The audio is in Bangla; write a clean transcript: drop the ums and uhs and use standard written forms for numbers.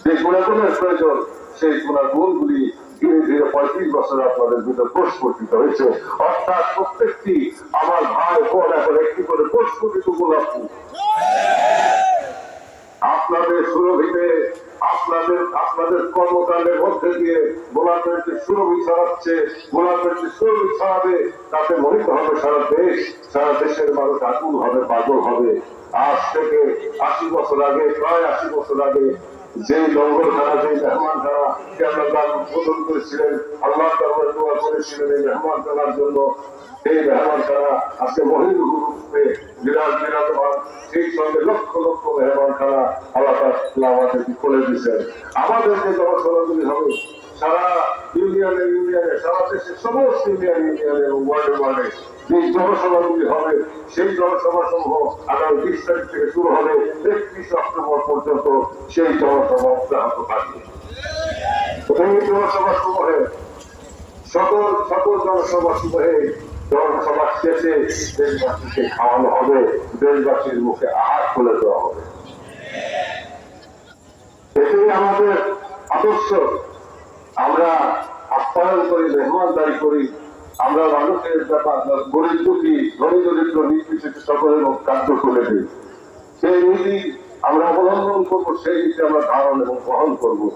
যে গুণাগুণের প্রয়োজন সেই গুণাগুণগুলি ধীরে ধীরে 35 বছরে আপনাদের ভিতর প্রস্ফুটিত হয়েছে। অর্থাৎ প্রত্যেকটি আমার ভাই বোন এখন একটি করে প্রস্ফুটিত গোলাপ ফুল। আপনাদের সুরভিতে আপনাদের কর্মকাণ্ডের মধ্যে দিয়ে গোলাপের যে সুরভি ছড়াচ্ছে, গোলাপের যে সুরভি ছড়াবে, তাতে মোহিত হবে সারা দেশ, সারা দেশের মানুষ আকুল হবে, পাগল হবে। আজ থেকে 80 বছর আগে, প্রায় 80 বছর আগে যে লঙ্গরখানা, যে মেহমানখানা আপনার উদ্বোধন করেছিলেন, আল্লাহ দরবারে দোয়া করেছিলেন এই মেহমানখানার জন্য, এই মেহমানখানা আজকে মহিরূপে বিরাজমান, সেই সঙ্গে লক্ষ লক্ষ মেহমানখানা আল্লাহ আমাদেরকে খুলে দিচ্ছেন। আমাদের যে জনসভাগুলি হবে সারা ইউনিয়নে সারা দেশের সমস্ত ইউনিয়নে এবং ওয়ার্ডে যে জনসভাগুলি হবে, সেই জনসভা সমূহ আগামী 20 তারিখ থেকে শুরু হবে, 31 অক্টোবর পর্যন্ত সেই জনসভা অব্যাহত থাকবে। এই জনসভা সমূহে সকল জনসভা সমূহে জনসভা শেষে দেশবাসীকে খাওয়ানো হবে, দেশবাসীর মুখে আহার তুলে দেওয়া হবে। এটাই আমাদের আদর্শ। আমরা আপ্যায়ন করি, মেহমানদারি করি, আমরা মানুষের ব্যাপার গরিব দুঃখী ধনী দরিদ্র নির্বিশেষে সকলের কার্য করে দিই। সেই নীতি আমরা অবলম্বন করবো, সেই নীতি আমরা ধারণ এবং বহন করবো।